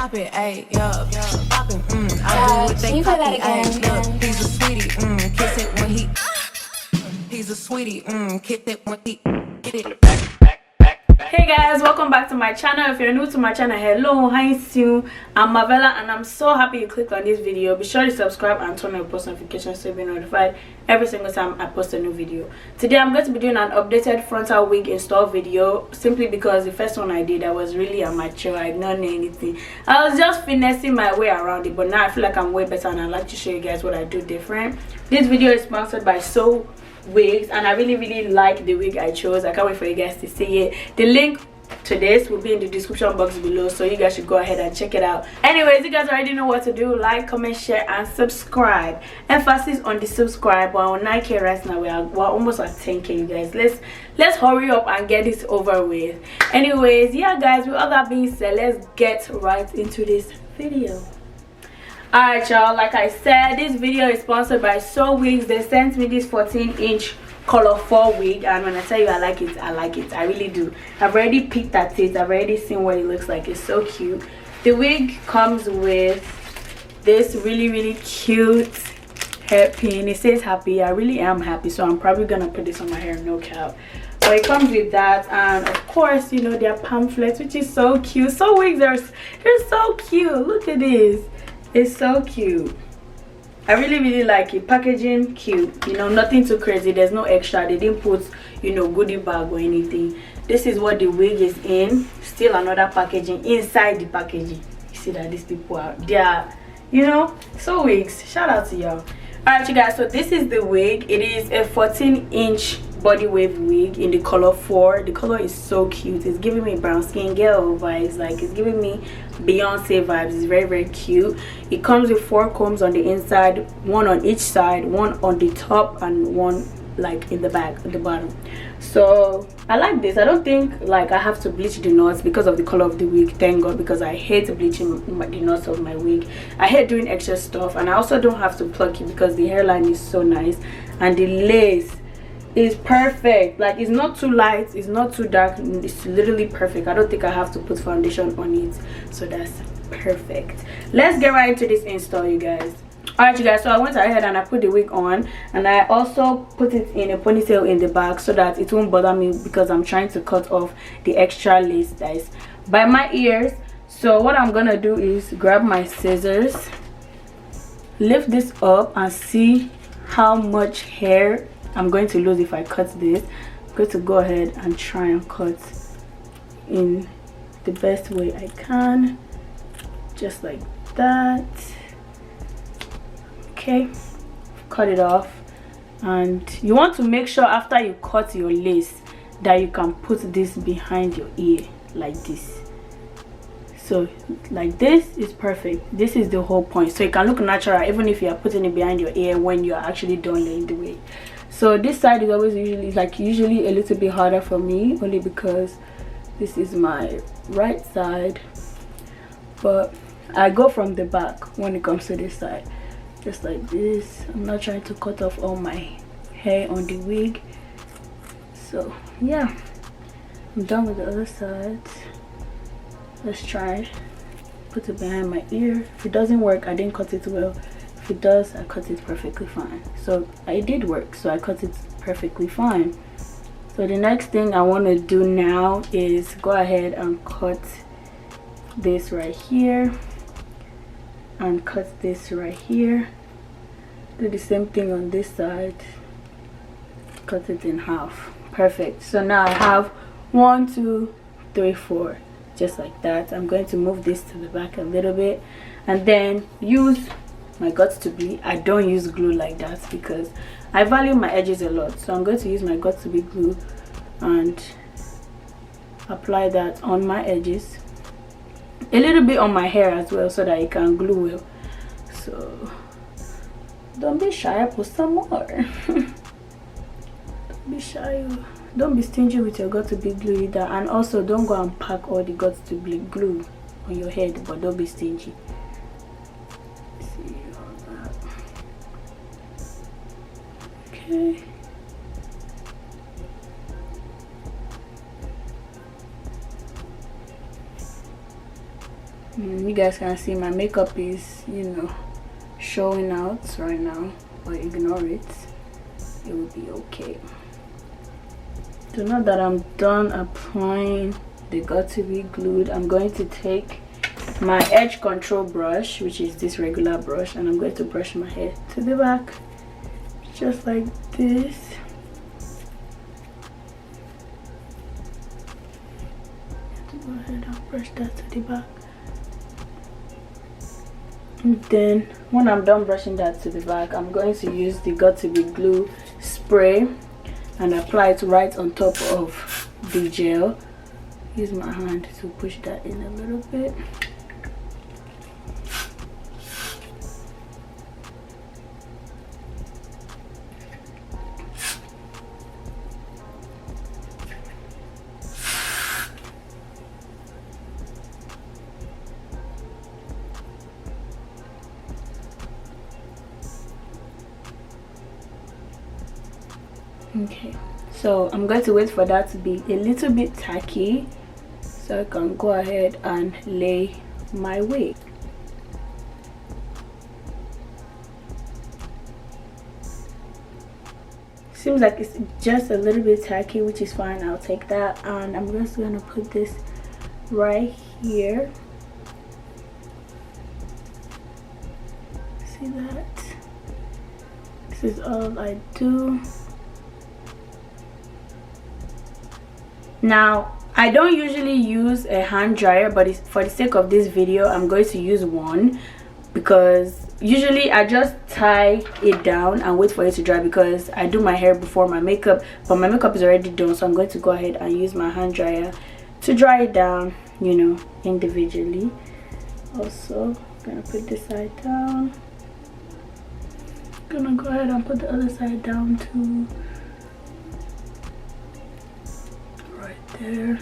pop it, ayy, yeah, poppin', I do what they copy, ayy, look, he's a sweetie, kiss it when he's a sweetie, kiss it when he get it. Hey guys, welcome back to my channel. If you're new to my channel, hello, hi, Sue. I'm Mavella and I'm so happy you clicked on this video. Be sure to subscribe and turn on post notifications so you'll be notified every single time I post a new video. Today I'm going to be doing an updated frontal wig install video, simply because the first one I did, I was really amateur. I did not know anything. I was just finessing my way around it, but now I feel like I'm way better and I'd like to show you guys what I do different. This video is sponsored by Sowigs, and I really like the wig I chose. I can't wait for you guys to see it. The link to this will be in the description box below, so you guys should go ahead and check it out. Anyways, you guys already know what to do. Like, comment, share and subscribe. Emphasis on the subscribe. We're on 9k right now. We're almost at 10k, you guys. Let's hurry up and get this over with. Anyways, yeah guys, with all that being said, let's get right into this video. Alright y'all, like I said, this video is sponsored by Sowigs. They sent me this 14-inch color 4 wig, and when I tell you I like it, I really do. I've already picked at it. I've already seen what it looks like. It's so cute. The wig comes with this really cute hairpin. It says happy. I really am happy, so I'm probably gonna put this on my hair, no cap. So it comes with that, and of course, you know, their pamphlets, which is so cute. Sowigs they're so cute. Look at this. It's so cute. I really like it. Packaging cute, you know, nothing too crazy. There's no extra. They didn't put, you know, goodie bag or anything. This is what the wig is in. Still another packaging inside the packaging. You see that these people are, they are, you know, Sowigs. Shout out to y'all. Alright you guys, so this is the wig. It is a 14-inch body wave wig in the color 4. The color is so cute. It's giving me brown skin girl vibes. Like, it's giving me Beyonce vibes. It's very cute. It comes with 4 combs on the inside, 1 on each side, 1 on the top and 1 like in the back at the bottom. So I like this. I don't think like I have to bleach the knots because of the color of the wig, thank god, because I hate bleaching the knots of my wig. I hate doing extra stuff, and I also don't have to pluck it because the hairline is so nice and the lace is perfect. Like, it's not too light, it's not too dark, it's literally perfect. I don't think I have to put foundation on it, so that's perfect. Let's get right into this install, you guys. Alright you guys, so I went ahead and I put the wig on, and I also put it in a ponytail in the back so that it won't bother me, because I'm trying to cut off the extra lace that is by my ears. So what I'm gonna do is grab my scissors, lift this up and see how much hair I'm going to lose if I cut this. I'm going to go ahead and try and cut in the best way I can, just like that. Okay, cut it off. And you want to make sure after you cut your lace that you can put this behind your ear like this. So like this is perfect. This is the whole point, so it can look natural even if you are putting it behind your ear when you are actually done laying the wig. So this side is always usually a little bit harder for me, only because this is my right side, but I go from the back when it comes to this side, just like this. I'm not trying to cut off all my hair on the wig. So yeah, I'm done with the other side. Let's try put it behind my ear. If it doesn't work, I didn't cut it well. If it does, I cut it perfectly fine. So it did work, so I cut it perfectly fine. So the next thing I want to do now is go ahead and cut this right here and cut this right here. Do the same thing on this side, cut it in half. Perfect. So now I have 1 2 3 4, just like that. I'm going to move this to the back a little bit and then use my guts to be. I don't use glue like that because I value my edges a lot, so I'm going to use my guts to be glue and apply that on my edges, a little bit on my hair as well, so that it can glue well. So don't be shy, put some more. Don't be shy, don't be stingy with your got to be glue either, and also don't go and pack all the guts to be glue on your head, but don't be stingy. Okay. You guys can see, my makeup is, you know, showing out right now, but ignore it. It will be okay. So now that I'm done applying the WIG glued, I'm going to take my edge control brush, which is this regular brush, and I'm going to brush my hair to the back just like this. Go ahead and brush that to the back, and then when I'm done brushing that to the back, I'm going to use the WIG glue spray and apply it right on top of the gel. Use my hand to push that in a little bit. Okay, so I'm going to wait for that to be a little bit tacky so I can go ahead and lay my wig. Seems like it's just a little bit tacky, which is fine. I'll take that, and I'm just gonna put this right here. See that? This is all I do. Now, I don't usually use a hand dryer, but for the sake of this video, I'm going to use one, because usually I just tie it down and wait for it to dry, because I do my hair before my makeup, but my makeup is already done, so I'm going to go ahead and use my hand dryer to dry it down, you know, individually. Also, I'm gonna put this side down. I'm gonna go ahead and put the other side down too. There.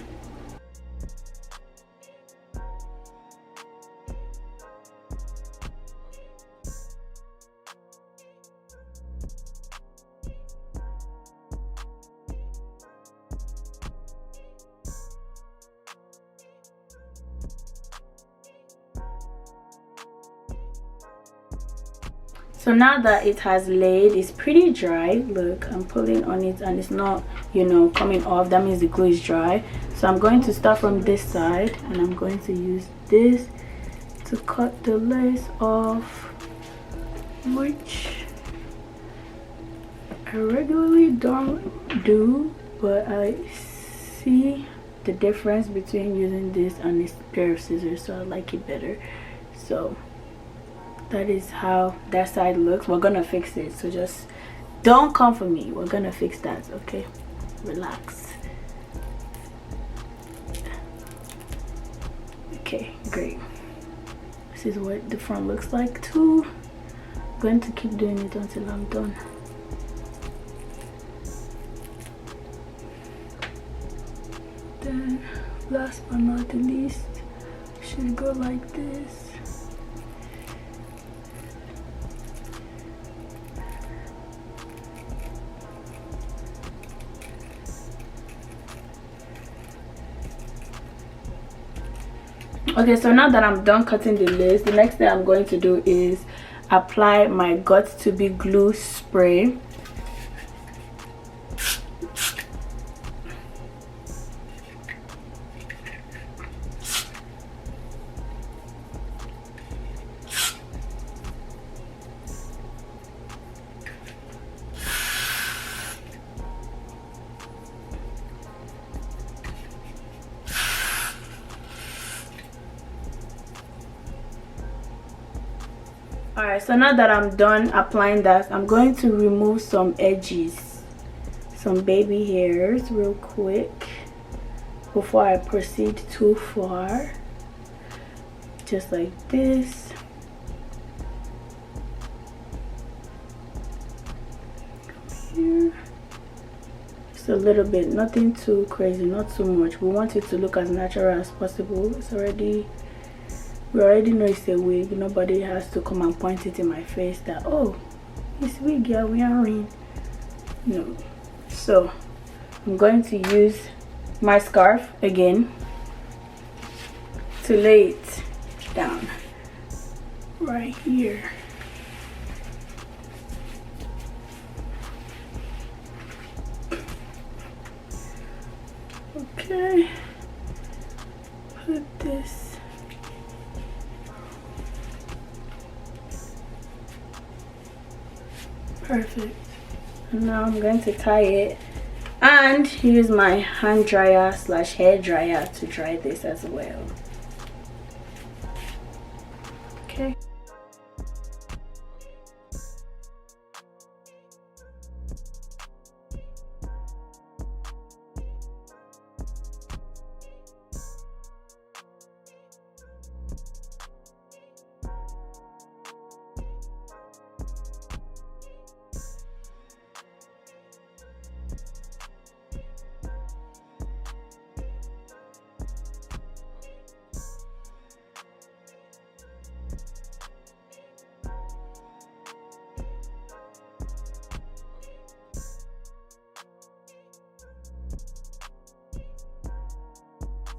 So now that it has laid, it's pretty dry. Look, I'm pulling on it and it's not, you know, coming off. That means the glue is dry. So I'm going to start from this side, and I'm going to use this to cut the lace off, which I regularly don't do, but I see the difference between using this and this pair of scissors, so I like it better. So that is how that side looks. We're gonna fix it, so just don't come for me. We're gonna fix that, okay? Relax. Okay, great. This is what the front looks like too. I'm going to keep doing it until I'm done. Then last but not the least, should go like this. Okay, so now that I'm done cutting the lace, the next thing I'm going to do is apply my WIG glue spray. Alright, so now that I'm done applying that, I'm going to remove some edges, some baby hairs real quick before I proceed too far. Just like this. Here. Just a little bit, nothing too crazy, not too much. We want it to look as natural as possible. It's already, we already know it's a wig. Nobody has to come and point it in my face that, oh, it's wig you're wearing. No. So I'm going to use my scarf again to lay it down right here. Okay, put this. Perfect. And now I'm going to tie it and use my hand dryer slash hair dryer to dry this as well. Okay.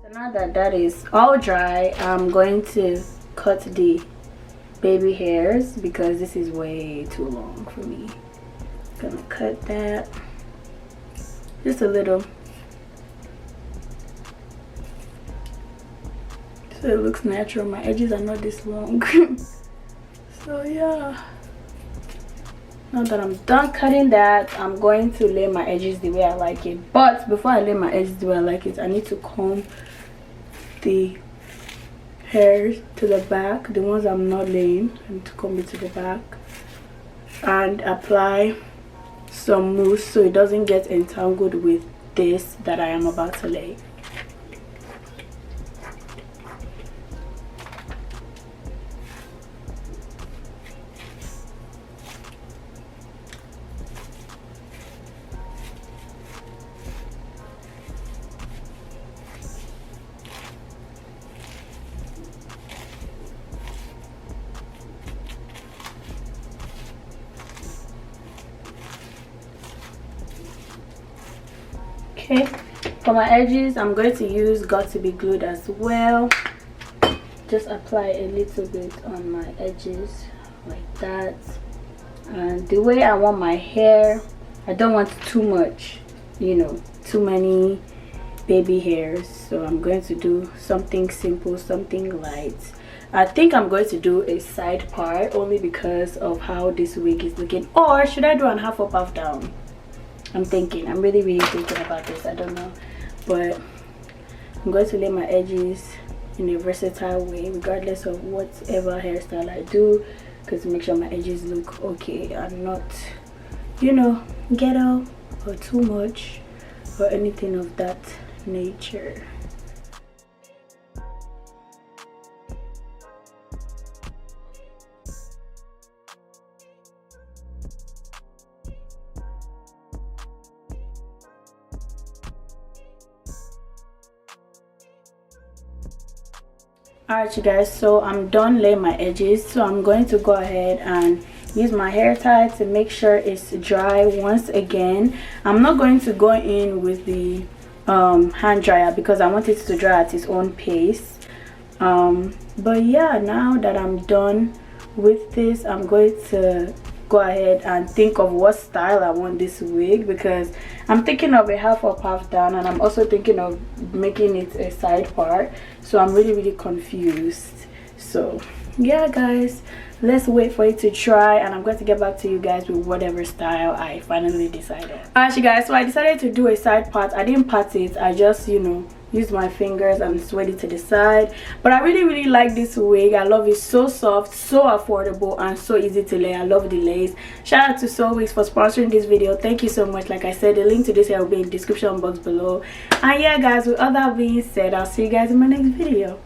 So now that that is all dry, I'm going to cut the baby hairs because this is way too long for me. Gonna cut that just a little so it looks natural. My edges are not this long. So yeah, now that I'm done cutting that, I'm going to lay my edges the way I like it. But before I lay my edges the way I like it, I need to comb the hairs to the back. The ones I'm not laying, I need to comb it to the back and apply some mousse so it doesn't get entangled with this that I am about to lay. Okay, for my edges I'm going to use Got to Be Glued as well. Just apply a little bit on my edges like that. And the way I want my hair, I don't want too much, you know, too many baby hairs, so I'm going to do something simple, something light. I think I'm going to do a side part only because of how this wig is looking. Or should I do an half up, half down? I'm thinking, I'm really thinking about this. I don't know, but I'm going to lay my edges in a versatile way regardless of whatever hairstyle I do, because to make sure my edges look okay and not, you know, ghetto or too much or anything of that nature. Alright you guys, so I'm done laying my edges, so I'm going to go ahead and use my hair tie to make sure it's dry once again. I'm not going to go in with the hand dryer because I want it to dry at its own pace. But yeah, now that I'm done with this, I'm going to go ahead and think of what style I want this wig, because I'm thinking of a half up, half down, and I'm also thinking of making it a side part. So I'm really confused. So yeah guys, let's wait for it to dry and I'm going to get back to you guys with whatever style I finally decided. Alright you guys, so I decided to do a side part. I didn't part it, I just, you know, used my fingers and swayed it to the side. But I really like this wig. I love it. So soft, so affordable, and so easy to lay. I love the lace. Shout out to Sowigs for sponsoring this video. Thank you so much. Like I said, the link to this hair will be in the description box below. And yeah guys, with all that being said, I'll see you guys in my next video.